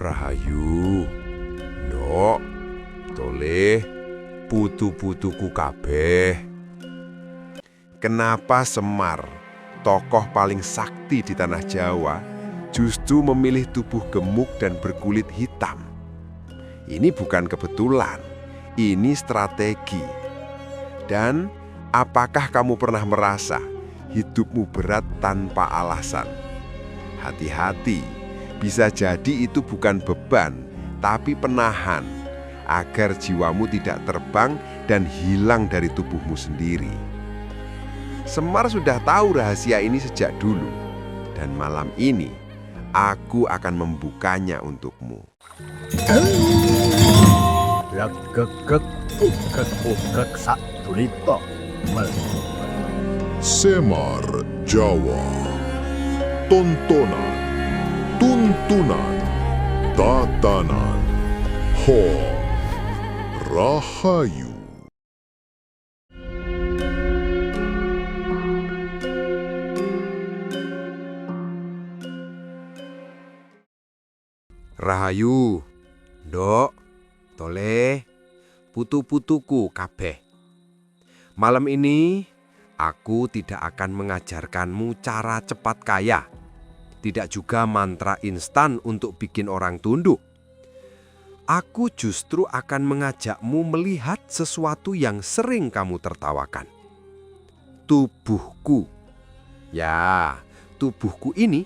Rahayu, ndok, toleh, putu-putuku kabeh. Kenapa Semar, tokoh paling sakti di tanah Jawa, justru memilih tubuh gemuk dan berkulit hitam? Ini bukan kebetulan, ini strategi. Dan apakah kamu pernah merasa hidupmu berat tanpa alasan? Hati-hati, bisa jadi itu bukan beban, tapi penahan, agar jiwamu tidak terbang dan hilang dari tubuhmu sendiri. Semar sudah tahu rahasia ini sejak dulu, dan malam ini aku akan membukanya untukmu. Semar Jawa, tontonan, tuntunan, tatanan, Rahayu. Rahayu, ndok, toleh, putu-putuku kabeh. Malam ini aku tidak akan mengajarkanmu cara cepat kaya, tidak juga mantra instan untuk bikin orang tunduk. Aku justru akan mengajakmu melihat sesuatu yang sering kamu tertawakan. Tubuhku. Ya, tubuhku ini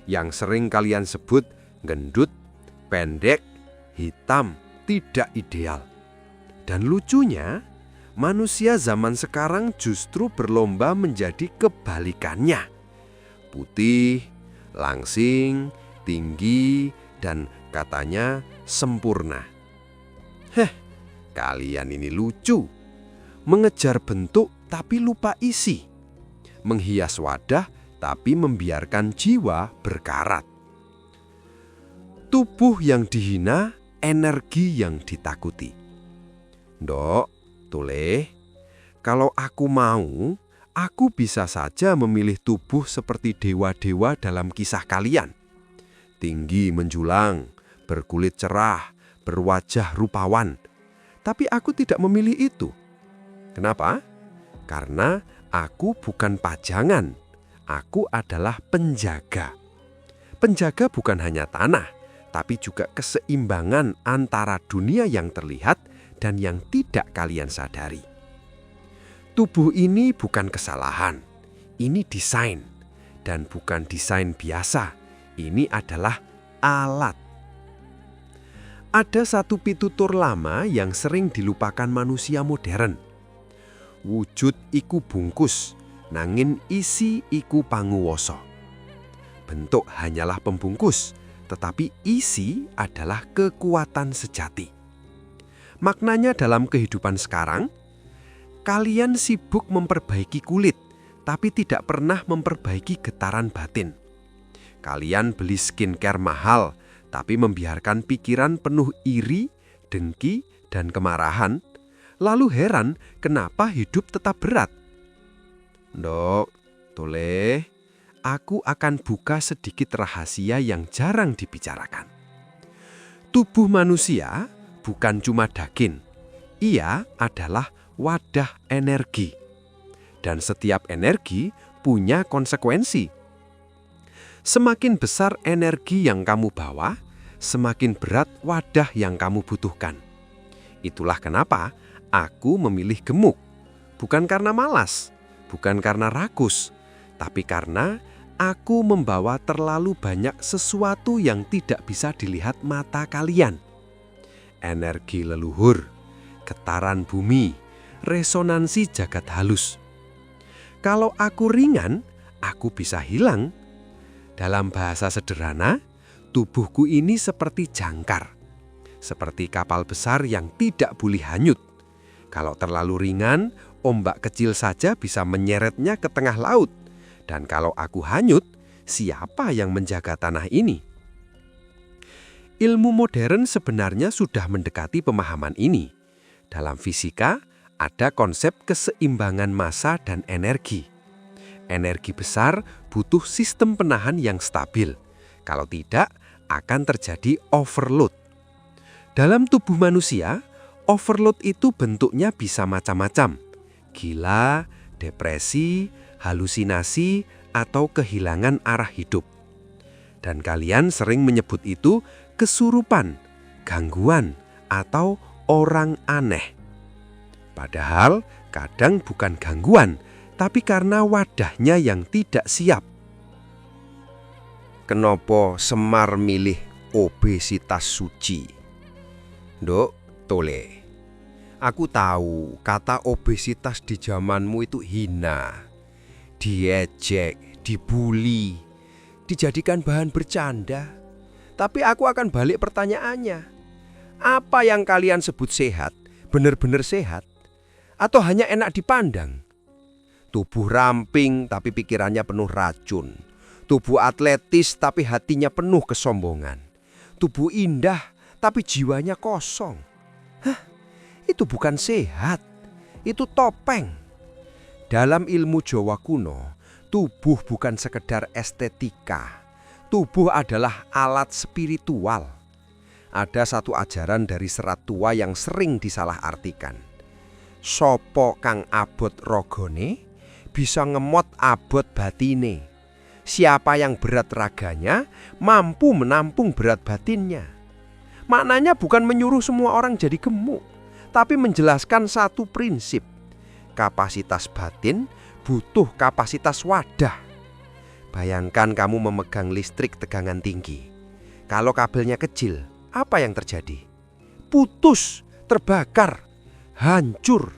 yang sering kalian sebut gendut, pendek, hitam, tidak ideal. Dan lucunya, manusia zaman sekarang justru berlomba menjadi kebalikannya. Putih, langsing, tinggi, dan katanya sempurna. Kalian ini lucu. Mengejar bentuk tapi lupa isi. Menghias wadah tapi membiarkan jiwa berkarat. Tubuh yang dihina, energi yang ditakuti. Ndok, toleh, kalau aku mau, aku bisa saja memilih tubuh seperti dewa-dewa dalam kisah kalian. Tinggi menjulang, berkulit cerah, berwajah rupawan. Tapi aku tidak memilih itu. Kenapa? Karena aku bukan pajangan. Aku adalah penjaga. Penjaga bukan hanya tanah, tapi juga keseimbangan antara dunia yang terlihat dan yang tidak kalian sadari. Tubuh ini bukan kesalahan, ini desain. Dan bukan desain biasa, ini adalah alat. Ada satu pitutur lama yang sering dilupakan manusia modern. Wujud iku bungkus, nanging isi iku panguwasa. Bentuk hanyalah pembungkus, tetapi isi adalah kekuatan sejati. Maknanya dalam kehidupan sekarang, kalian sibuk memperbaiki kulit, tapi tidak pernah memperbaiki getaran batin. Kalian beli skincare mahal, tapi membiarkan pikiran penuh iri, dengki, dan kemarahan, lalu heran kenapa hidup tetap berat. Ndok, toleh, aku akan buka sedikit rahasia yang jarang dibicarakan. Tubuh manusia bukan cuma daging, ia adalah wadah energi. Dan setiap energi punya konsekuensi. Semakin besar energi yang kamu bawa, semakin berat wadah yang kamu butuhkan. Itulah kenapa aku memilih gemuk. Bukan karena malas, bukan karena rakus, tapi karena aku membawa terlalu banyak sesuatu yang tidak bisa dilihat mata kalian. Energi leluhur, getaran bumi, resonansi jagat halus. Kalau aku ringan, aku bisa hilang. Dalam bahasa sederhana, tubuhku ini seperti jangkar. Seperti kapal besar yang tidak boleh hanyut. Kalau terlalu ringan, ombak kecil saja bisa menyeretnya ke tengah laut. Dan kalau aku hanyut, siapa yang menjaga tanah ini? Ilmu modern sebenarnya sudah mendekati pemahaman ini. Dalam fisika, ada konsep keseimbangan massa dan energi. Energi besar butuh sistem penahan yang stabil. Kalau tidak, akan terjadi overload. Dalam tubuh manusia, overload itu bentuknya bisa macam-macam. Gila, depresi, halusinasi, atau kehilangan arah hidup. Dan kalian sering menyebut itu kesurupan, gangguan, atau orang aneh. Padahal kadang bukan gangguan, tapi karena wadahnya yang tidak siap. Kenapa Semar milih obesitas suci? Nduk, Tole. Aku tahu kata obesitas di zamanmu itu hina, diejek, dibully, dijadikan bahan bercanda. Tapi aku akan balik pertanyaannya. Apa yang kalian sebut sehat, benar-benar sehat? Atau hanya enak dipandang? Tubuh ramping tapi pikirannya penuh racun. Tubuh atletis tapi hatinya penuh kesombongan. Tubuh indah tapi jiwanya kosong. Itu bukan sehat, itu topeng. Dalam ilmu Jawa kuno, tubuh bukan sekedar estetika. Tubuh adalah alat spiritual. Ada satu ajaran dari Serat Tua yang sering disalahartikan. Sopo kang abot rogone bisa ngemot abot batine. Siapa yang berat raganya mampu menampung berat batinnya. Maknanya bukan menyuruh semua orang jadi gemuk, tapi menjelaskan satu prinsip. Kapasitas batin butuh kapasitas wadah. Bayangkan kamu memegang listrik tegangan tinggi. Kalau kabelnya kecil, apa yang terjadi? Putus, terbakar, hancur.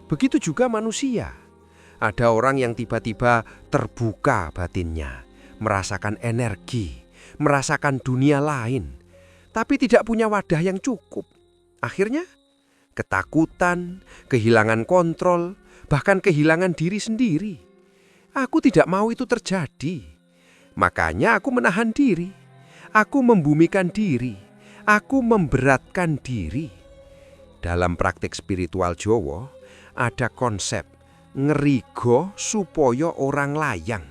Begitu juga manusia. Ada orang yang tiba-tiba terbuka batinnya, merasakan energi, merasakan dunia lain, tapi tidak punya wadah yang cukup. Akhirnya, ketakutan, kehilangan kontrol, bahkan kehilangan diri sendiri. Aku tidak mau itu terjadi. Makanya aku menahan diri. Aku membumikan diri. Aku memberatkan diri. Dalam praktik spiritual Jawa, ada konsep ngerigo supaya orang layang.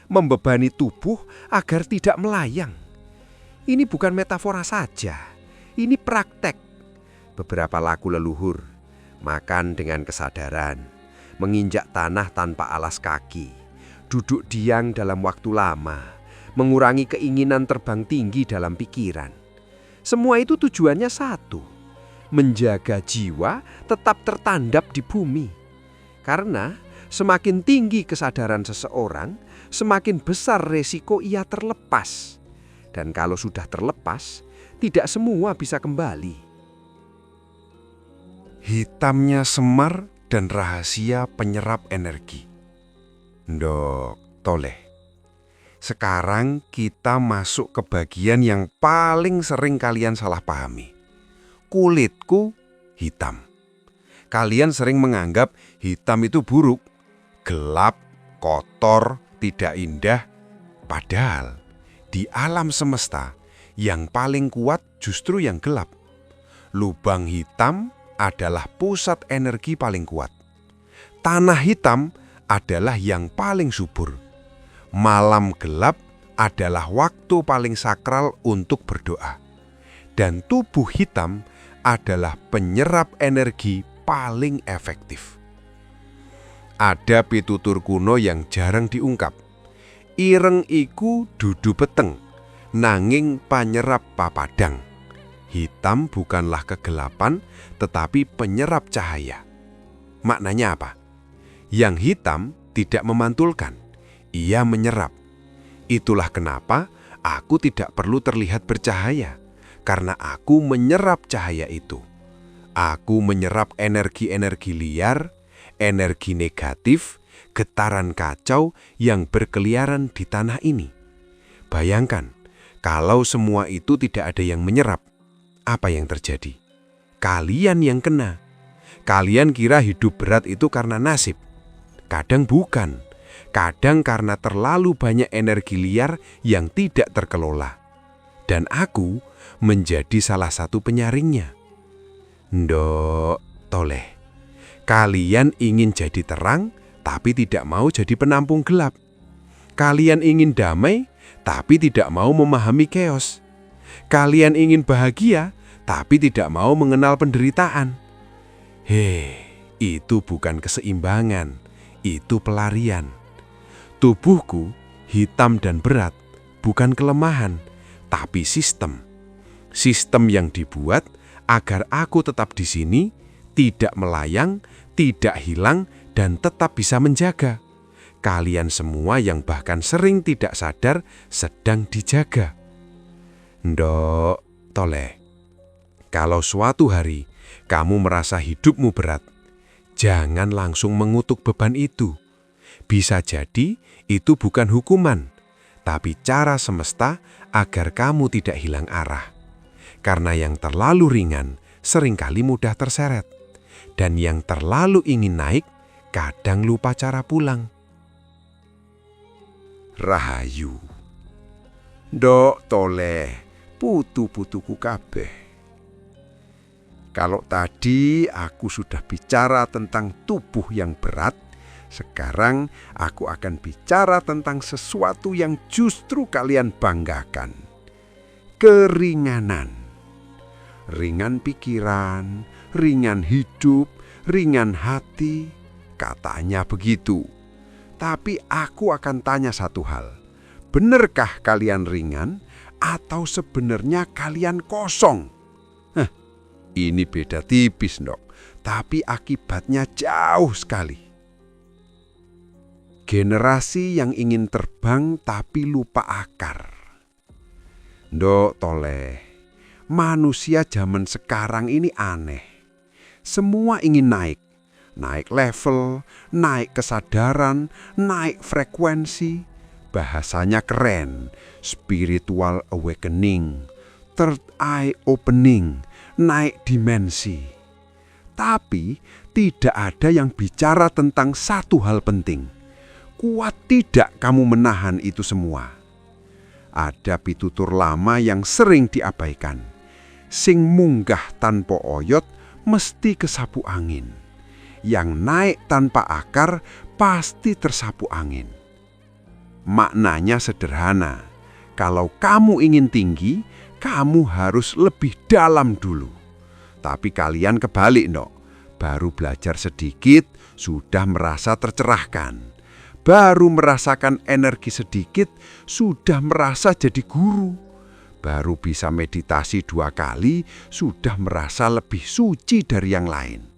Membebani tubuh agar tidak melayang. Ini bukan metafora saja. Ini praktek. Beberapa laku leluhur, makan dengan kesadaran, menginjak tanah tanpa alas kaki, duduk diam dalam waktu lama, mengurangi keinginan terbang tinggi dalam pikiran. Semua itu tujuannya satu, menjaga jiwa tetap tertandap di bumi. Karena semakin tinggi kesadaran seseorang, semakin besar resiko ia terlepas. Dan kalau sudah terlepas, tidak semua bisa kembali. Hitamnya Semar dan rahasia penyerap energi. Ndok, Toleh. Sekarang kita masuk ke bagian yang paling sering kalian salah pahami. Kulitku hitam. Kalian sering menganggap hitam itu buruk, gelap, kotor, tidak indah. Padahal di alam semesta yang paling kuat justru yang gelap. Lubang hitam adalah pusat energi paling kuat. Tanah hitam adalah yang paling subur. Malam gelap adalah waktu paling sakral untuk berdoa. Dan tubuh hitam adalah penyerap energi paling efektif. Ada pitutur kuno yang jarang diungkap. Ireng iku dudu peteng, nanging panyerap papadang. Hitam bukanlah kegelapan, tetapi penyerap cahaya. Maknanya apa? Yang hitam tidak memantulkan, ia menyerap. Itulah kenapa aku tidak perlu terlihat bercahaya, karena aku menyerap cahaya itu. Aku menyerap energi-energi liar, energi negatif, getaran kacau yang berkeliaran di tanah ini. Bayangkan, kalau semua itu tidak ada yang menyerap, apa yang terjadi? Kalian yang kena. Kalian kira hidup berat itu karena nasib. Kadang bukan. Kadang karena terlalu banyak energi liar yang tidak terkelola. Dan aku menjadi salah satu penyaringnya. Ndok, Toleh. Kalian ingin jadi terang, tapi tidak mau jadi penampung gelap. Kalian ingin damai, tapi tidak mau memahami chaos. Kalian ingin bahagia, tapi tidak mau mengenal penderitaan. Itu bukan keseimbangan, itu pelarian. Tubuhku hitam dan berat, bukan kelemahan, tapi sistem. Sistem yang dibuat agar aku tetap di sini, tidak melayang, tidak hilang, dan tetap bisa menjaga. Kalian semua yang bahkan sering tidak sadar sedang dijaga. Ndok, Toleh. Kalau suatu hari kamu merasa hidupmu berat, jangan langsung mengutuk beban itu. Bisa jadi itu bukan hukuman, tapi cara semesta agar kamu tidak hilang arah. Karena yang terlalu ringan seringkali mudah terseret. Dan yang terlalu ingin naik kadang lupa cara pulang. Rahayu. Ndok Toleh, putu-putuku kabeh. Kalau tadi aku sudah bicara tentang tubuh yang berat, sekarang aku akan bicara tentang sesuatu yang justru kalian banggakan. Keringanan. Ringan pikiran, ringan hidup, ringan hati, katanya begitu. Tapi aku akan tanya satu hal. Benarkah kalian ringan atau sebenarnya kalian kosong? Ini beda tipis, Ndok. Tapi akibatnya jauh sekali. Generasi yang ingin terbang tapi lupa akar. Ndok Toleh, manusia zaman sekarang ini aneh. Semua ingin naik. Naik level, naik kesadaran, naik frekuensi. Bahasanya keren, spiritual awakening, third eye opening, naik dimensi. Tapi tidak ada yang bicara tentang satu hal penting. Kuat tidak kamu menahan itu semua? Ada pitutur lama yang sering diabaikan. Sing munggah tanpa oyot mesti kesapu angin. Yang naik tanpa akar pasti tersapu angin. Maknanya sederhana. Kalau kamu ingin tinggi, kamu harus lebih dalam dulu. Tapi kalian kebalik, Ndok. Baru belajar sedikit, sudah merasa tercerahkan. Baru merasakan energi sedikit, sudah merasa jadi guru. Baru bisa meditasi 2 kali, sudah merasa lebih suci dari yang lain.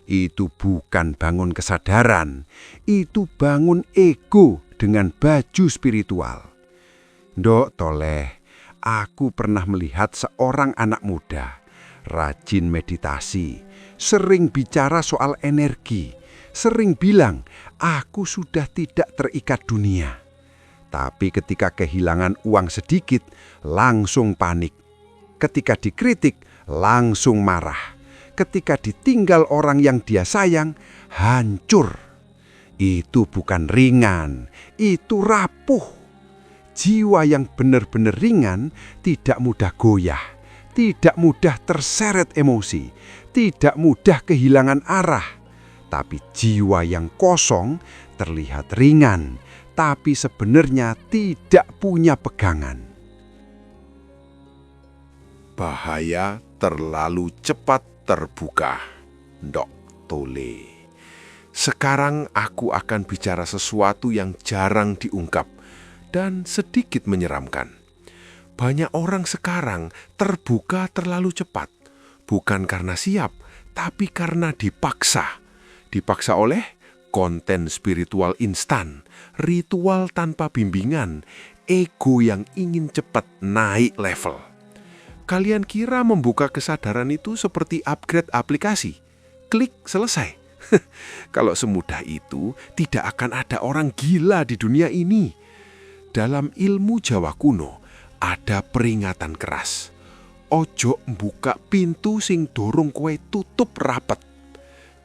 Itu bukan bangun kesadaran, itu bangun ego dengan baju spiritual. Ndok Toleh, aku pernah melihat seorang anak muda, rajin meditasi, sering bicara soal energi, sering bilang, aku sudah tidak terikat dunia. Tapi ketika kehilangan uang sedikit, langsung panik. Ketika dikritik, langsung marah. Ketika ditinggal orang yang dia sayang, hancur. Itu bukan ringan, itu rapuh. Jiwa yang benar-benar ringan tidak mudah goyah, tidak mudah terseret emosi, tidak mudah kehilangan arah. Tapi jiwa yang kosong terlihat ringan, tapi sebenarnya tidak punya pegangan. Bahaya terlalu cepat terbuka, Ndok Toleh. Sekarang aku akan bicara sesuatu yang jarang diungkap dan sedikit menyeramkan. Banyak orang sekarang terbuka terlalu cepat, bukan karena siap, tapi karena dipaksa. Dipaksa oleh konten spiritual instan, ritual tanpa bimbingan, ego yang ingin cepat naik level. Kalian kira membuka kesadaran itu seperti upgrade aplikasi? Klik, selesai. Kalau semudah itu, tidak akan ada orang gila di dunia ini. Dalam ilmu Jawa kuno, ada peringatan keras. Ojo membuka pintu sing dorong kowe tutup rapet.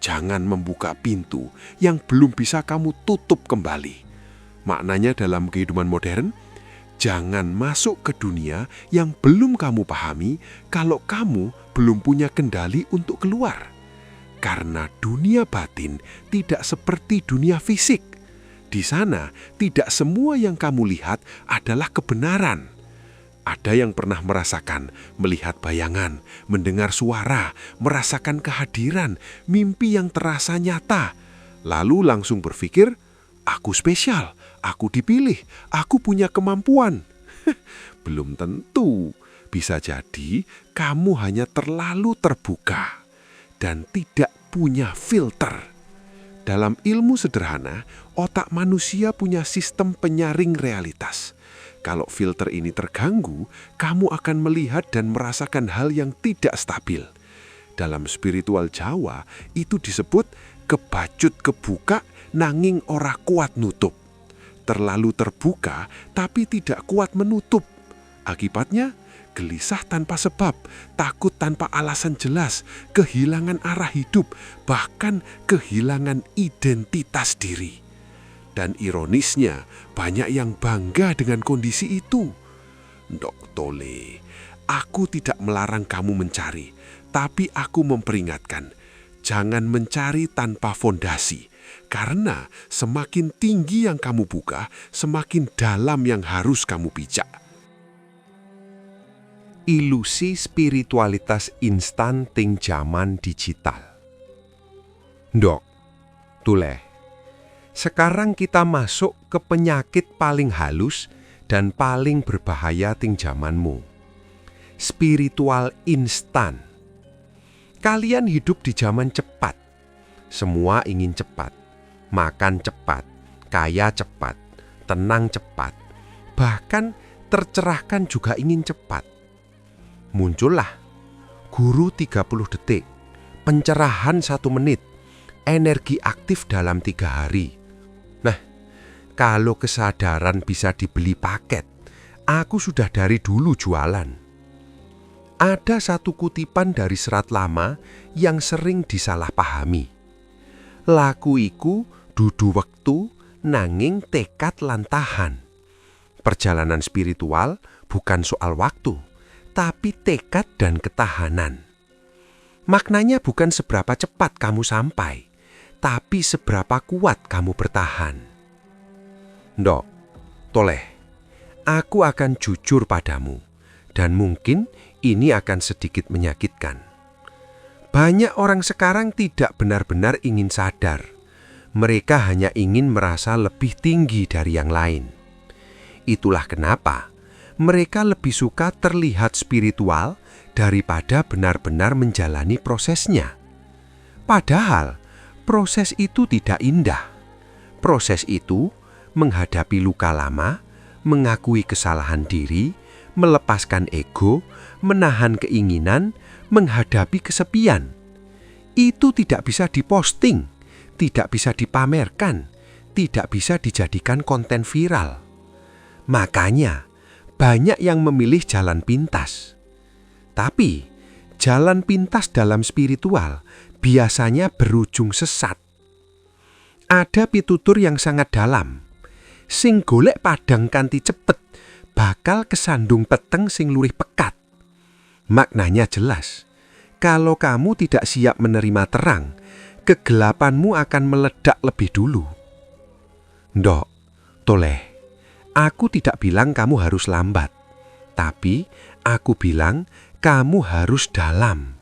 Jangan membuka pintu yang belum bisa kamu tutup kembali. Maknanya dalam kehidupan modern, jangan masuk ke dunia yang belum kamu pahami kalau kamu belum punya kendali untuk keluar. Karena dunia batin tidak seperti dunia fisik. Di sana tidak semua yang kamu lihat adalah kebenaran. Ada yang pernah merasakan, melihat bayangan, mendengar suara, merasakan kehadiran, mimpi yang terasa nyata. Lalu langsung berpikir, aku spesial, aku dipilih, aku punya kemampuan. Belum tentu. Bisa jadi kamu hanya terlalu terbuka dan tidak punya filter. Dalam ilmu sederhana, otak manusia punya sistem penyaring realitas. Kalau filter ini terganggu, kamu akan melihat dan merasakan hal yang tidak stabil. Dalam spiritual Jawa, itu disebut kebacut kebuka nanging ora kuat nutup. Terlalu terbuka tapi tidak kuat menutup. Akibatnya, gelisah tanpa sebab, takut tanpa alasan jelas, kehilangan arah hidup, bahkan kehilangan identitas diri. Dan ironisnya, banyak yang bangga dengan kondisi itu. Ndok Tole, aku tidak melarang kamu mencari, tapi aku memperingatkan, jangan mencari tanpa fondasi. Karena semakin tinggi yang kamu buka, semakin dalam yang harus kamu pijak. Ilusi spiritualitas instan ting zaman digital. Ndok, Toleh. Sekarang kita masuk ke penyakit paling halus dan paling berbahaya ting zamanmu. Spiritual instan. Kalian hidup di zaman cepat. Semua ingin cepat. Makan cepat, kaya cepat, tenang cepat. Bahkan tercerahkan juga ingin cepat. Muncullah guru 30 detik, pencerahan 1 menit, energi aktif dalam 3 hari. Nah, kalau kesadaran bisa dibeli paket, aku sudah dari dulu jualan. Ada satu kutipan dari serat lama yang sering disalahpahami. Laku iku dudu wektu nanging tekad lan tahan. Perjalanan spiritual bukan soal waktu, tapi tekad dan ketahanan. Maknanya bukan seberapa cepat kamu sampai, tapi seberapa kuat kamu bertahan. Ndok, Toleh, aku akan jujur padamu, dan mungkin ini akan sedikit menyakitkan. Banyak orang sekarang tidak benar-benar ingin sadar. Mereka hanya ingin merasa lebih tinggi dari yang lain. Itulah kenapa mereka lebih suka terlihat spiritual daripada benar-benar menjalani prosesnya. Padahal proses itu tidak indah. Proses itu menghadapi luka lama, mengakui kesalahan diri, melepaskan ego, menahan keinginan, menghadapi kesepian. Itu tidak bisa diposting, tidak bisa dipamerkan, tidak bisa dijadikan konten viral. Makanya banyak yang memilih jalan pintas. Tapi jalan pintas dalam spiritual biasanya berujung sesat. Ada pitutur yang sangat dalam. Sing golek padang kanthi cepet, bakal kesandung peteng sing lurih pekat. Maknanya jelas. Kalau kamu tidak siap menerima terang, kegelapanmu akan meledak lebih dulu. Ndok, Toleh, aku tidak bilang kamu harus lambat, tapi aku bilang kamu harus dalam.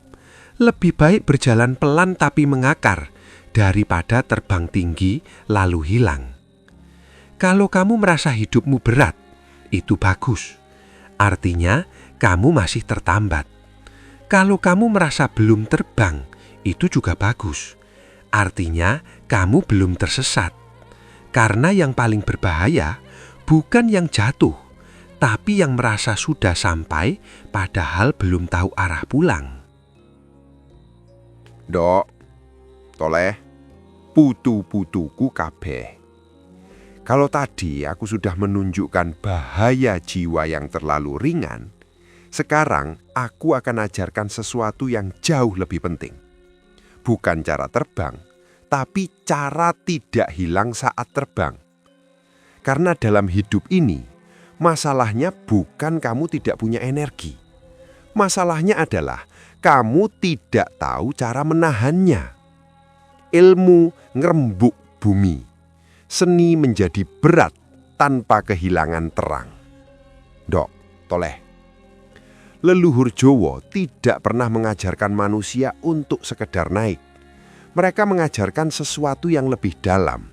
Lebih baik berjalan pelan tapi mengakar daripada terbang tinggi lalu hilang. Kalau kamu merasa hidupmu berat, itu bagus. Artinya kamu masih tertambat. Kalau kamu merasa belum terbang, itu juga bagus. Artinya kamu belum tersesat. Karena yang paling berbahaya bukan yang jatuh, tapi yang merasa sudah sampai padahal belum tahu arah pulang. Dok, Toleh, putu-putuku kabeh. Kalau tadi aku sudah menunjukkan bahaya jiwa yang terlalu ringan, sekarang aku akan ajarkan sesuatu yang jauh lebih penting. Bukan cara terbang, tapi cara tidak hilang saat terbang. Karena dalam hidup ini, masalahnya bukan kamu tidak punya energi. Masalahnya adalah kamu tidak tahu cara menahannya. Ilmu ngerembuk bumi. Seni menjadi berat tanpa kehilangan terang. Dok, Toleh, Leluhur Jawa tidak pernah mengajarkan manusia untuk sekedar naik. Mereka mengajarkan sesuatu yang lebih dalam.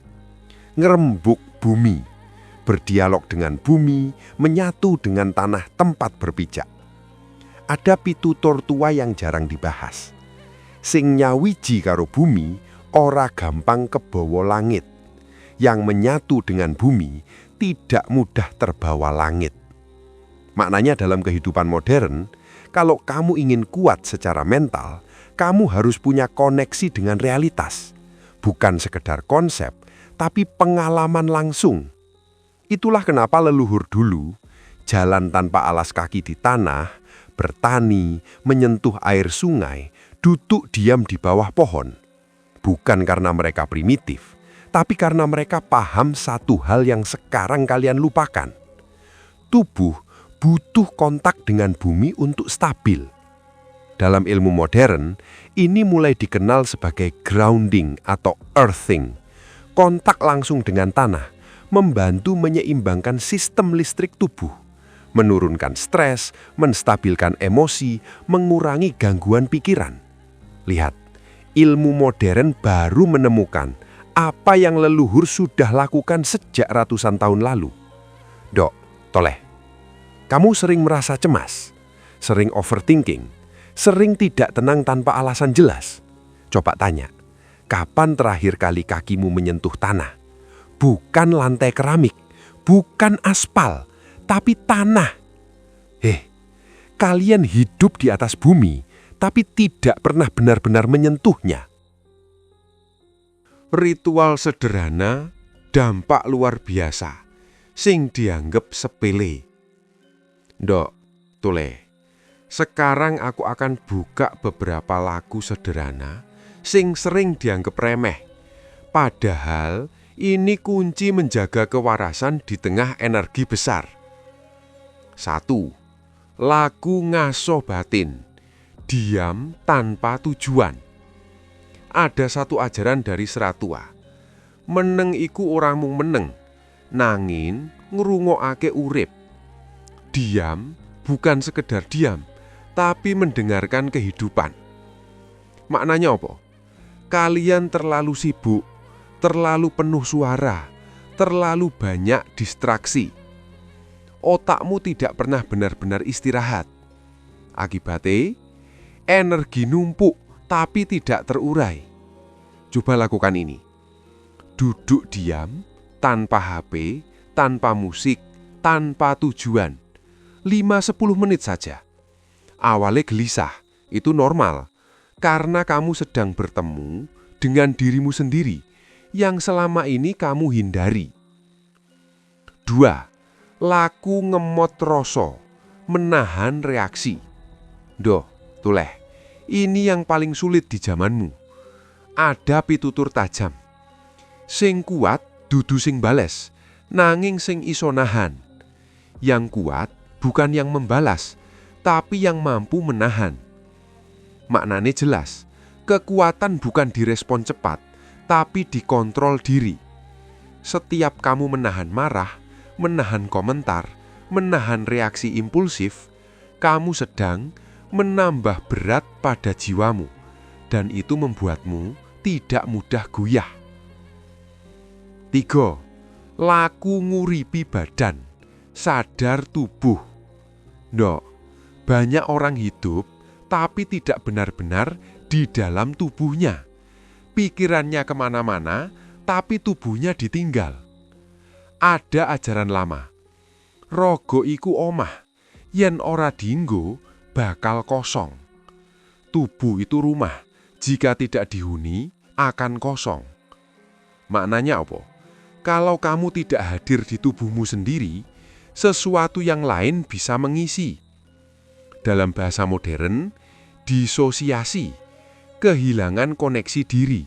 Ngerembuk bumi, berdialog dengan bumi, menyatu dengan tanah tempat berpijak. Ada pitutur tua yang jarang dibahas. Sing nyawiji karo bumi, ora gampang kebawa langit. Yang menyatu dengan bumi, tidak mudah terbawa langit. Maknanya dalam kehidupan modern, kalau kamu ingin kuat secara mental, kamu harus punya koneksi dengan realitas. Bukan sekedar konsep, tapi pengalaman langsung. Itulah kenapa leluhur dulu jalan tanpa alas kaki di tanah, bertani, menyentuh air sungai, duduk diam di bawah pohon. Bukan karena mereka primitif, tapi karena mereka paham satu hal yang sekarang kalian lupakan. Tubuh butuh kontak dengan bumi untuk stabil. Dalam ilmu modern, ini mulai dikenal sebagai grounding atau earthing. Kontak langsung dengan tanah membantu menyeimbangkan sistem listrik tubuh, menurunkan stres, menstabilkan emosi, mengurangi gangguan pikiran. Lihat, ilmu modern baru menemukan apa yang leluhur sudah lakukan sejak ratusan tahun lalu. Dok, Toleh, kamu sering merasa cemas, sering overthinking, sering tidak tenang tanpa alasan jelas. Coba tanya, kapan terakhir kali kakimu menyentuh tanah? Bukan lantai keramik, bukan aspal, tapi tanah. Kalian hidup di atas bumi, tapi tidak pernah benar-benar menyentuhnya. Ritual sederhana, dampak luar biasa, sing dianggap sepele. Ndok, Toleh, sekarang aku akan buka beberapa lagu sederhana sing sering dianggap remeh. Padahal ini kunci menjaga kewarasan di tengah energi besar. 1. Lagu ngaso batin, diam tanpa tujuan. Ada satu ajaran dari Seratua. Meneng iku ora mung meneng, nangin ngrungokake urip. Diam bukan sekedar diam, tapi mendengarkan kehidupan. Maknanya apa? Kalian terlalu sibuk, terlalu penuh suara, terlalu banyak distraksi. Otakmu tidak pernah benar-benar istirahat. Akibatnya, energi numpuk tapi tidak terurai. Coba lakukan ini. Duduk diam, tanpa HP, tanpa musik, tanpa tujuan. 5-10 menit saja. Awalnya gelisah, itu normal. Karena kamu sedang bertemu dengan dirimu sendiri yang selama ini kamu hindari. 2. Laku ngemot rasa, menahan reaksi. Doh, Toleh, ini yang paling sulit di zamanmu. Ada pitutur tajam. Sing kuat dudu sing bales, nanging sing iso nahan. Yang kuat bukan yang membalas, tapi yang mampu menahan. Maknanya jelas, kekuatan bukan direspon cepat, tapi dikontrol diri. Setiap kamu menahan marah, menahan komentar, menahan reaksi impulsif, kamu sedang menambah berat pada jiwamu, dan itu membuatmu tidak mudah goyah. 3. Laku nguripi badan, sadar tubuh. Ndok, banyak orang hidup tapi tidak benar-benar di dalam tubuhnya. Pikirannya kemana-mana tapi tubuhnya ditinggal. Ada ajaran lama. Rogo iku omah, yen ora dienggo bakal kosong. Tubuh itu rumah, jika tidak dihuni akan kosong. Maknanya apa? Kalau kamu tidak hadir di tubuhmu sendiri, sesuatu yang lain bisa mengisi. Dalam bahasa modern, disosiasi, kehilangan koneksi diri.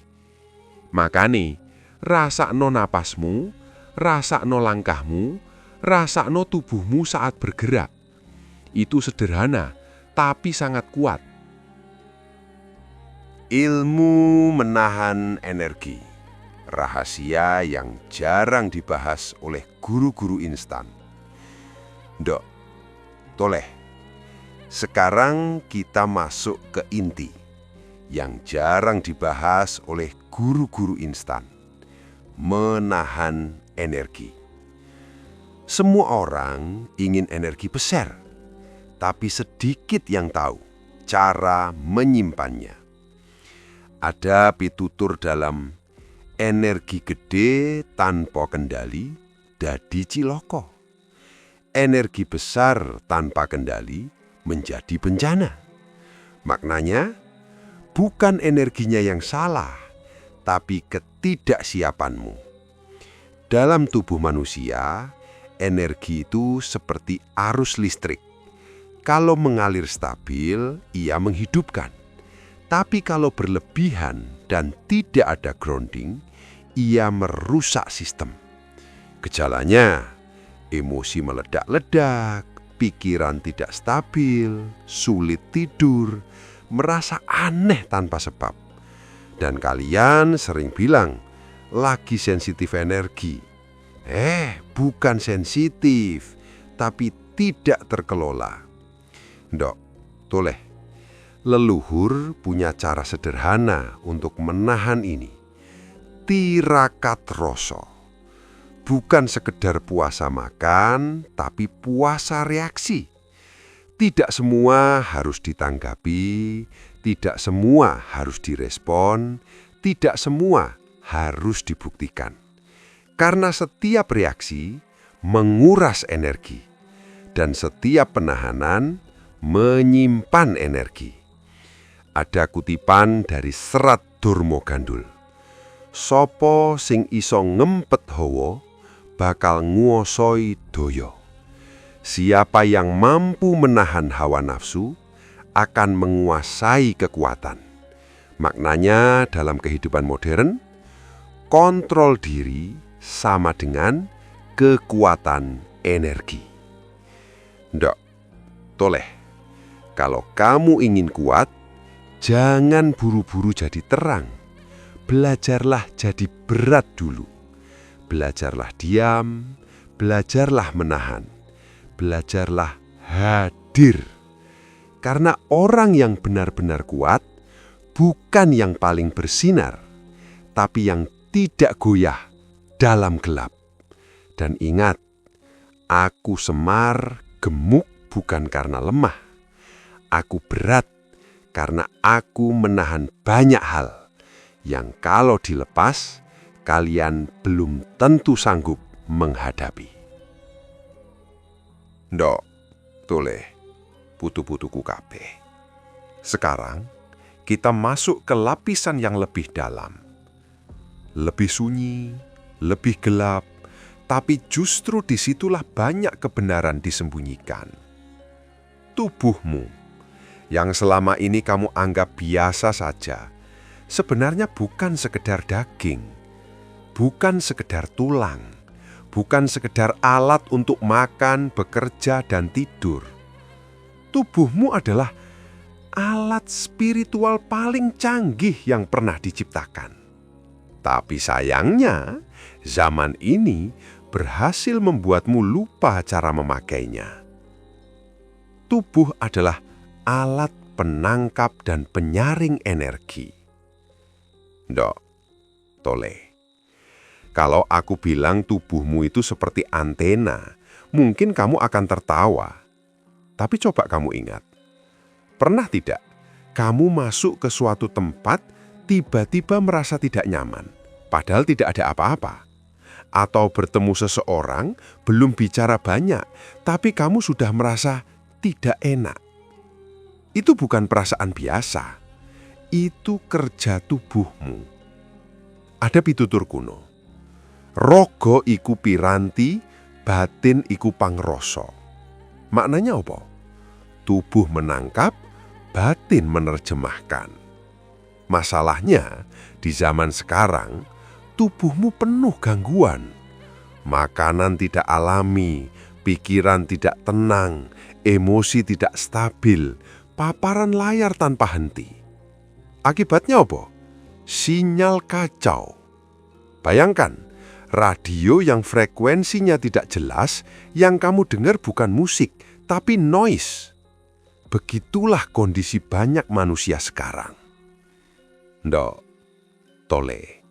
Makane, rasakno napasmu, rasakno langkahmu, rasakno tubuhmu saat bergerak. Itu sederhana, tapi sangat kuat. Ilmu menahan energi, rahasia yang jarang dibahas oleh guru-guru instan. Dok, Toleh, Sekarang kita masuk ke inti yang jarang dibahas oleh guru-guru instan. Menahan energi. Semua orang ingin energi besar, tapi sedikit yang tahu cara menyimpannya. Ada pitutur dalam energi gede tanpa kendali dadi ciloko. Energi besar tanpa kendali menjadi bencana. Maknanya, bukan energinya yang salah, tapi ketidaksiapanmu. Dalam tubuh manusia, energi itu seperti arus listrik. Kalau mengalir stabil, ia menghidupkan. Tapi kalau berlebihan dan tidak ada grounding, ia merusak sistem. Gejalanya, emosi meledak-ledak, pikiran tidak stabil, sulit tidur, merasa aneh tanpa sebab. Dan kalian sering bilang, lagi sensitif energi. Bukan sensitif, tapi tidak terkelola. Ndok, toleh. Leluhur punya cara sederhana untuk menahan ini. Tirakat rasa. Bukan sekedar puasa makan, tapi puasa reaksi. Tidak semua harus ditanggapi, tidak semua harus direspon, tidak semua harus dibuktikan. Karena setiap reaksi menguras energi, dan setiap penahanan menyimpan energi. Ada kutipan dari Serat Durma Gandul. Sopo sing iso ngempet hawa, bakal nguosoi doyo. Siapa yang mampu menahan hawa nafsu akan menguasai kekuatan. Maknanya dalam kehidupan modern, kontrol diri sama dengan kekuatan energi. Ndok, toleh, kalau kamu ingin kuat, jangan buru-buru jadi terang. Belajarlah jadi berat dulu. Belajarlah diam, belajarlah menahan, belajarlah hadir. Karena orang yang benar-benar kuat bukan yang paling bersinar, tapi yang tidak goyah dalam gelap. Dan ingat, aku semar, gemuk bukan karena lemah. Aku berat karena aku menahan banyak hal yang kalau dilepas, kalian belum tentu sanggup menghadapi. Ndok, toleh, putu-putuku kabeh. Sekarang, kita masuk ke lapisan yang lebih dalam. Lebih sunyi, lebih gelap, tapi justru disitulah banyak kebenaran disembunyikan. Tubuhmu, yang selama ini kamu anggap biasa saja, sebenarnya bukan sekedar daging, bukan sekedar tulang, bukan sekedar alat untuk makan, bekerja, dan tidur. Tubuhmu adalah alat spiritual paling canggih yang pernah diciptakan. Tapi sayangnya, zaman ini berhasil membuatmu lupa cara memakainya. Tubuh adalah alat penangkap dan penyaring energi. Ndok, toleh. Kalau aku bilang tubuhmu itu seperti antena, mungkin kamu akan tertawa. Tapi coba kamu ingat, pernah tidak kamu masuk ke suatu tempat tiba-tiba merasa tidak nyaman, padahal tidak ada apa-apa? Atau bertemu seseorang belum bicara banyak, tapi kamu sudah merasa tidak enak? Itu bukan perasaan biasa. Itu kerja tubuhmu. Ada pitutur kuno. Rogo iku piranti, batin iku pangroso. Maknanya apa? Tubuh menangkap, batin menerjemahkan. Masalahnya, di zaman sekarang, tubuhmu penuh gangguan. Makanan tidak alami, pikiran tidak tenang, emosi tidak stabil, paparan layar tanpa henti. Akibatnya apa? Sinyal kacau. Bayangkan, radio yang frekuensinya tidak jelas, yang kamu dengar bukan musik, tapi noise. begitulah kondisi banyak manusia sekarang. Ndok, Tole,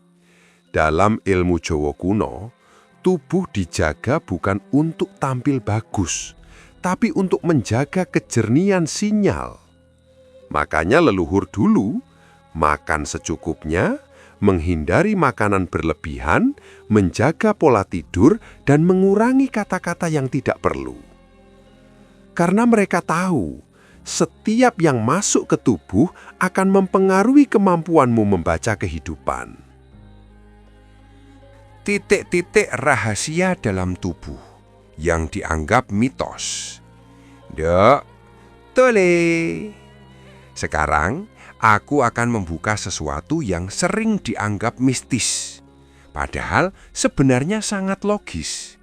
dalam ilmu Jawa kuno, tubuh dijaga bukan untuk tampil bagus, tapi untuk menjaga kejernihan sinyal. Makanya leluhur dulu makan secukupnya, menghindari makanan berlebihan, menjaga pola tidur, dan mengurangi kata-kata yang tidak perlu. Karena mereka tahu, setiap yang masuk ke tubuh akan mempengaruhi kemampuanmu membaca kehidupan. Titik-titik rahasia dalam tubuh yang dianggap mitos. Ndok, Tole. Sekarang, aku akan membuka sesuatu yang sering dianggap mistis. Padahal sebenarnya sangat logis.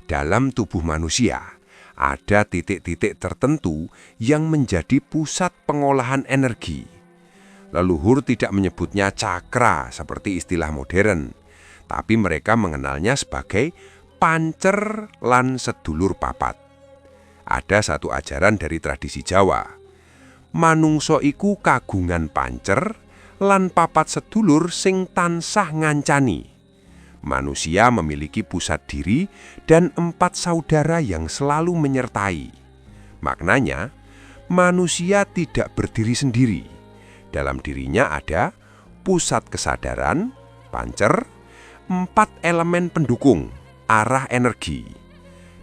Dalam tubuh manusia, ada titik-titik tertentu yang menjadi pusat pengolahan energi. Leluhur tidak menyebutnya cakra seperti istilah modern, tapi mereka mengenalnya sebagai pancer lan sedulur papat. Ada satu ajaran dari tradisi Jawa. Manungsa iku kagungan pancer lan papat sedulur sing tansah ngancani. Manusia memiliki pusat diri dan 4 saudara yang selalu menyertai. Maknanya, manusia tidak berdiri sendiri. Dalam dirinya ada pusat kesadaran, pancer, 4 elemen pendukung, arah energi.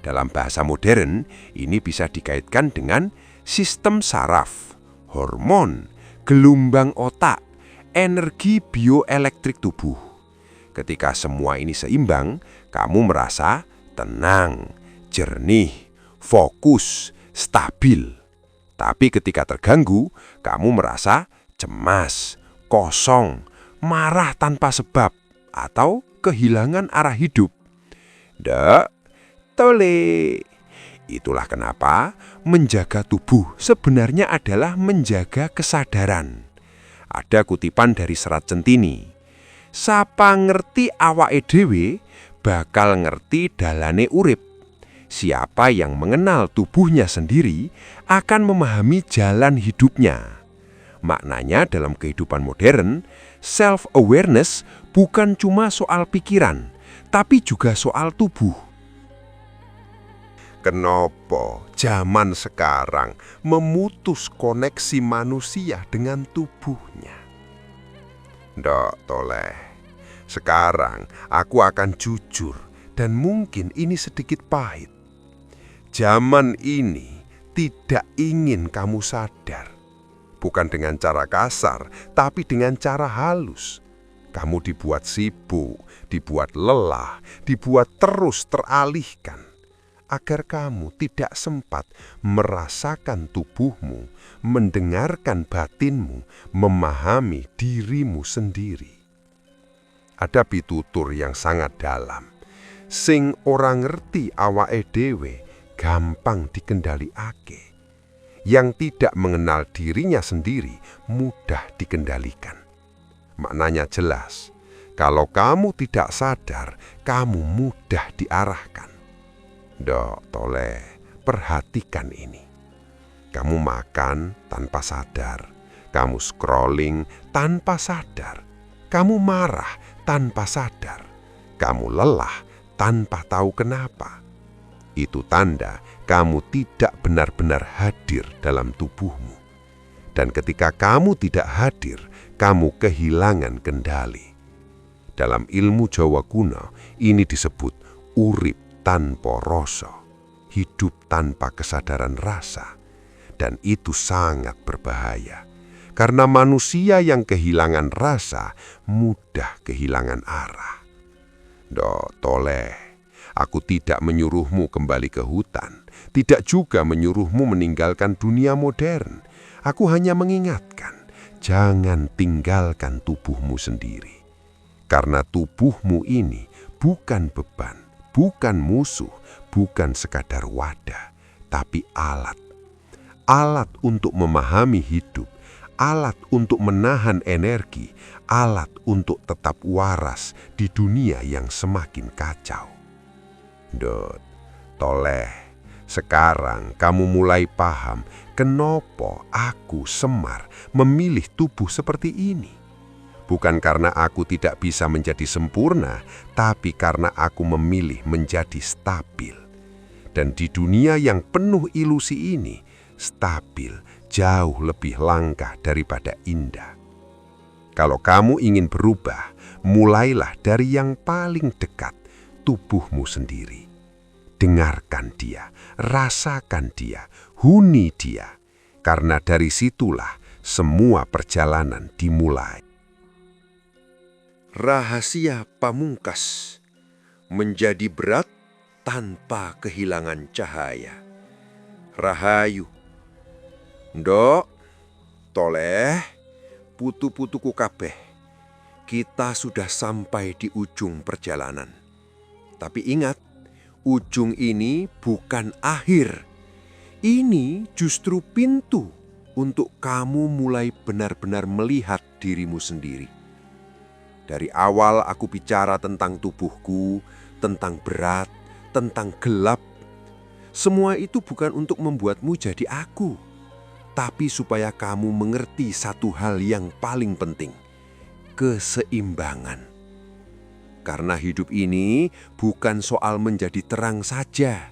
Dalam bahasa modern, ini bisa dikaitkan dengan sistem saraf, hormon, gelombang otak, energi bioelektrik tubuh. Ketika semua ini seimbang, kamu merasa tenang, jernih, fokus, stabil. Tapi ketika terganggu, kamu merasa cemas, kosong, marah tanpa sebab, atau kehilangan arah hidup. Ndok, Tole. Itulah kenapa menjaga tubuh sebenarnya adalah menjaga kesadaran. Ada kutipan dari Serat Centini. Sapa ngerti awake dhewe bakal ngerti dalane urip. Siapa yang mengenal tubuhnya sendiri akan memahami jalan hidupnya. Maknanya dalam kehidupan modern, self-awareness bukan cuma soal pikiran, tapi juga soal tubuh. Kenapa zaman sekarang memutus koneksi manusia dengan tubuhnya? Ndok, Tole. Sekarang aku akan jujur dan mungkin ini sedikit pahit. Zaman ini tidak ingin kamu sadar. Bukan dengan cara kasar, tapi dengan cara halus. Kamu dibuat sibuk, dibuat lelah, dibuat terus teralihkan. Agar kamu tidak sempat merasakan tubuhmu, mendengarkan batinmu, memahami dirimu sendiri. Ada pitutur yang sangat dalam. Sing ora ngerti awake dhewe gampang dikendaliake. Yang tidak mengenal dirinya sendiri mudah dikendalikan. Maknanya jelas, kalau kamu tidak sadar, kamu mudah diarahkan. Ndok, Tole, perhatikan ini. Kamu makan tanpa sadar, kamu scrolling tanpa sadar, kamu marah tanpa sadar, kamu lelah tanpa tahu kenapa. Itu tanda kamu tidak benar-benar hadir dalam tubuhmu. Dan ketika kamu tidak hadir, kamu kehilangan kendali. Dalam ilmu Jawa kuno, ini disebut urip tanpa rasa, hidup tanpa kesadaran rasa. Dan itu sangat berbahaya, karena manusia yang kehilangan rasa mudah kehilangan arah. Ndok, Tole, aku tidak menyuruhmu kembali ke hutan, tidak juga menyuruhmu meninggalkan dunia modern. Aku hanya mengingatkan, jangan tinggalkan tubuhmu sendiri. Karena tubuhmu ini bukan beban, bukan musuh, bukan sekadar wadah, tapi alat. Alat untuk memahami hidup, alat untuk menahan energi, alat untuk tetap waras di dunia yang semakin kacau. Ndok, Tole, Sekarang kamu mulai paham kenapa aku Semar memilih tubuh seperti ini. Bukan karena aku tidak bisa menjadi sempurna, tapi karena aku memilih menjadi stabil. Dan di dunia yang penuh ilusi ini, stabil jauh lebih langka daripada indah. Kalau kamu ingin berubah, mulailah dari yang paling dekat, tubuhmu sendiri. Dengarkan dia, rasakan dia, huni dia, karena dari situlah semua perjalanan dimulai. Rahasia pamungkas menjadi berat tanpa kehilangan cahaya. Rahayu, ndok, toleh, putu-putuku kabeh, kita sudah sampai di ujung perjalanan. Tapi ingat, ujung ini bukan akhir. Ini justru pintu untuk kamu mulai benar-benar melihat dirimu sendiri. Dari awal aku bicara tentang tubuhku, tentang berat, tentang gelap. Semua itu bukan untuk membuatmu jadi aku, tapi supaya kamu mengerti satu hal yang paling penting, keseimbangan. Karena hidup ini bukan soal menjadi terang saja,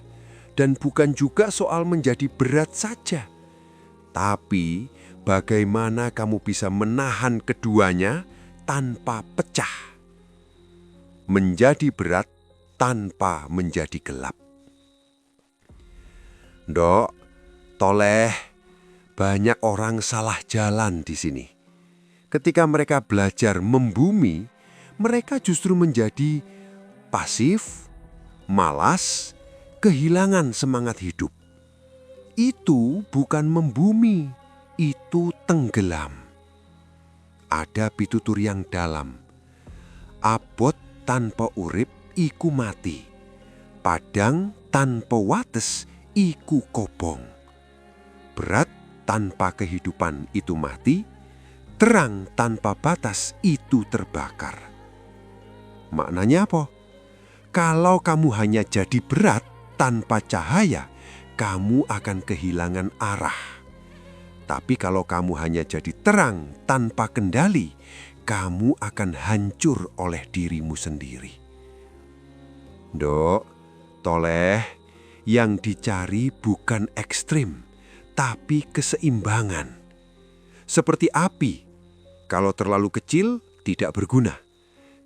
dan bukan juga soal menjadi berat saja. Tapi bagaimana kamu bisa menahan keduanya tanpa pecah. Menjadi berat tanpa menjadi gelap. Ndok, toleh, banyak orang salah jalan di sini. Ketika mereka belajar membumi, mereka justru menjadi pasif, malas, kehilangan semangat hidup. Itu bukan membumi, itu tenggelam. Ada pitutur yang dalam. Abot tanpa urip iku mati. Padang tanpa wates iku kobong. Berat tanpa kehidupan itu mati. Terang tanpa batas itu terbakar. Maknanya apa? Kalau kamu hanya jadi berat tanpa cahaya, kamu akan kehilangan arah. Tapi kalau kamu hanya jadi terang tanpa kendali, kamu akan hancur oleh dirimu sendiri. Ndok, toleh, yang dicari bukan ekstrim, tapi keseimbangan. Seperti api, kalau terlalu kecil tidak berguna.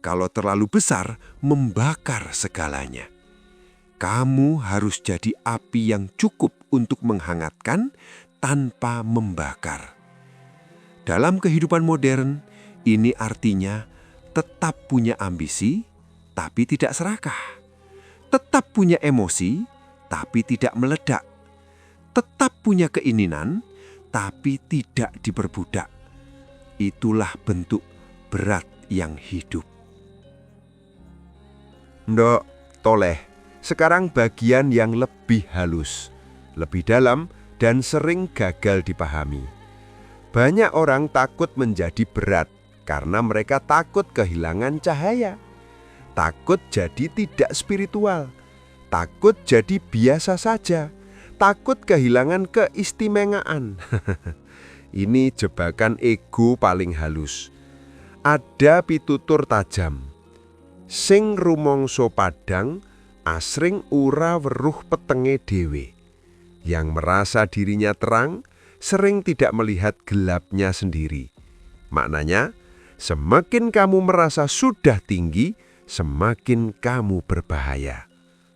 Kalau terlalu besar, membakar segalanya. Kamu harus jadi api yang cukup untuk menghangatkan tanpa membakar. Dalam kehidupan modern, ini artinya tetap punya ambisi, tapi tidak serakah. Tetap punya emosi, tapi tidak meledak. Tetap punya keinginan, tapi tidak diperbudak. Itulah bentuk berat yang hidup. Ndok, toleh, sekarang bagian yang lebih halus, lebih dalam, dan sering gagal dipahami. Banyak orang takut menjadi berat karena mereka takut kehilangan cahaya. Takut jadi tidak spiritual. Takut jadi biasa saja. Takut kehilangan keistimewaan. Ini jebakan ego paling halus. Ada pitutur tajam. Sing rumangsa padang, asring ora weruh petenge dhewe. Yang merasa dirinya terang, sering tidak melihat gelapnya sendiri. Maknanya, semakin kamu merasa sudah tinggi, semakin kamu berbahaya.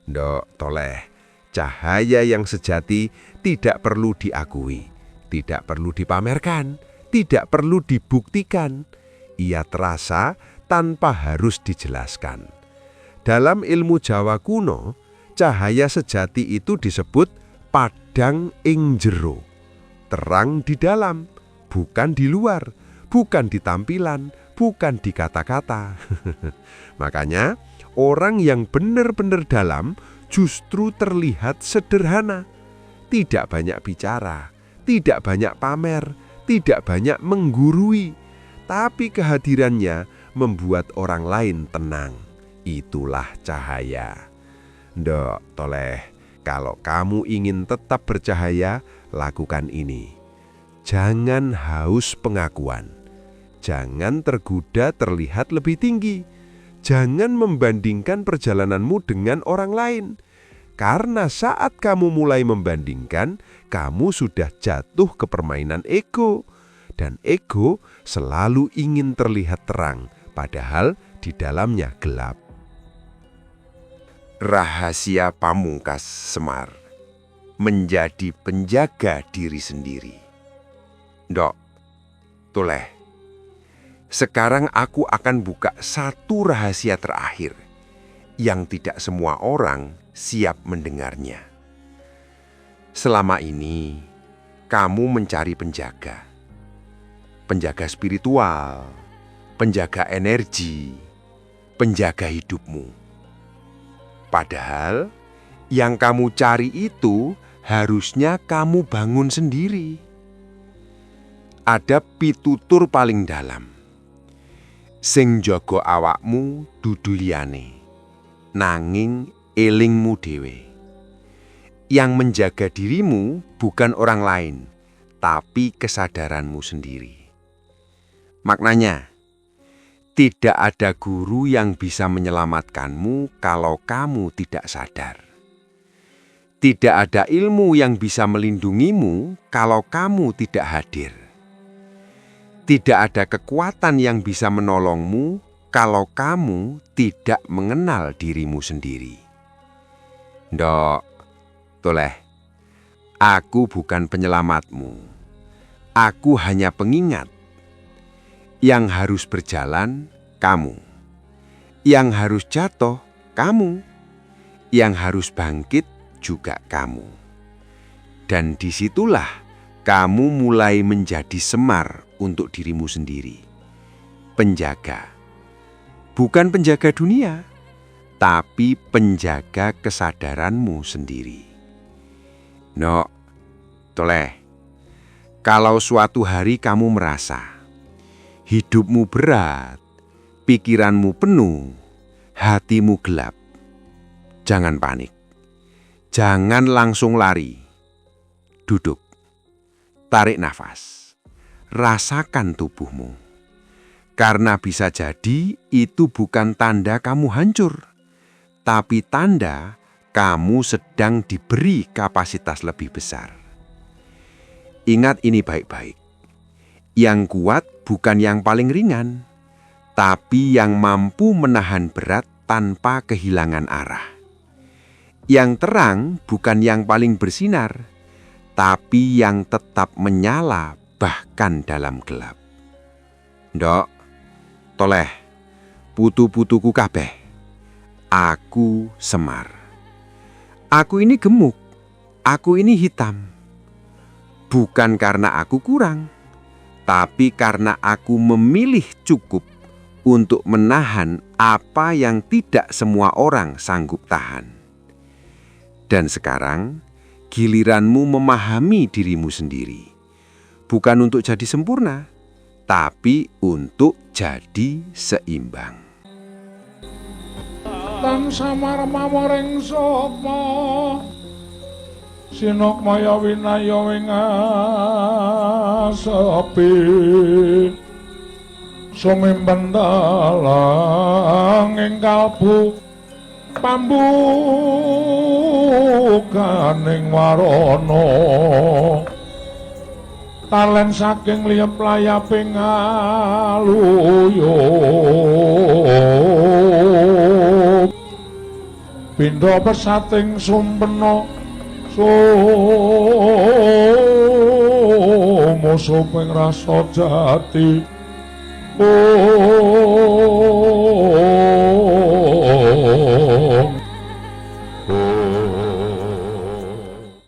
Ndok, toleh, cahaya yang sejati tidak perlu diakui, tidak perlu dipamerkan, tidak perlu dibuktikan. Ia terasa tanpa harus dijelaskan. Dalam ilmu Jawa kuno, cahaya sejati itu disebut padang ing jero. Terang di dalam, bukan di luar, bukan di tampilan, bukan di kata-kata. Makanya, orang yang benar-benar dalam justru terlihat sederhana. Tidak banyak bicara, tidak banyak pamer, tidak banyak menggurui. Tapi kehadirannya membuat orang lain tenang. Itulah cahaya. Ndok, toleh, Kalau kamu ingin tetap bercahaya, lakukan ini. Jangan haus pengakuan. Jangan tergoda terlihat lebih tinggi. Jangan membandingkan perjalananmu dengan orang lain. Karena saat kamu mulai membandingkan, kamu sudah jatuh ke permainan ego. Dan ego selalu ingin terlihat terang, padahal di dalamnya gelap. Rahasia pamungkas Semar menjadi penjaga diri sendiri. Ndok, Toleh, sekarang aku akan buka satu rahasia terakhir yang tidak semua orang siap mendengarnya. Selama ini, kamu mencari penjaga. Penjaga spiritual, penjaga energi, penjaga hidupmu. Padahal yang kamu cari itu harusnya kamu bangun sendiri. Ada pitutur paling dalam. Sing jaga awakmu dudu liyane, nanging elingmu dhewe. Yang menjaga dirimu bukan orang lain, tapi kesadaranmu sendiri. Maknanya, tidak ada guru yang bisa menyelamatkanmu kalau kamu tidak sadar. Tidak ada ilmu yang bisa melindungimu kalau kamu tidak hadir. Tidak ada kekuatan yang bisa menolongmu kalau kamu tidak mengenal dirimu sendiri. Ndok, Toleh, aku bukan penyelamatmu. Aku hanya pengingat. Yang harus berjalan, kamu. Yang harus jatuh, kamu. Yang harus bangkit, juga kamu. Dan disitulah kamu mulai menjadi Semar untuk dirimu sendiri. Penjaga. Bukan penjaga dunia, tapi penjaga kesadaranmu sendiri. Nok, Toleh, kalau suatu hari kamu merasa hidupmu berat, pikiranmu penuh, hatimu gelap, jangan panik. Jangan langsung lari. Duduk. Tarik nafas. Rasakan tubuhmu. Karena bisa jadi itu bukan tanda kamu hancur, tapi tanda kamu sedang diberi kapasitas lebih besar. Ingat ini baik-baik. Yang kuat bukan yang paling ringan, tapi yang mampu menahan berat tanpa kehilangan arah. Yang terang bukan yang paling bersinar, tapi yang tetap menyala bahkan dalam gelap. Ndok, Toleh, putu-putuku kabeh, aku Semar. Aku ini gemuk, aku ini hitam. Bukan karena aku kurang, tapi karena aku memilih cukup untuk menahan apa yang tidak semua orang sanggup tahan. Dan sekarang, giliranmu memahami dirimu sendiri. Bukan untuk jadi sempurna, tapi untuk jadi seimbang. Lan Samar mamoring sapa sinokmaya winaya wing asepi sumimpen dalang ing kalbu pambukaning warana talen saking liyep layaping aluyup pindha pesating sumpena sumusup ing rasa jati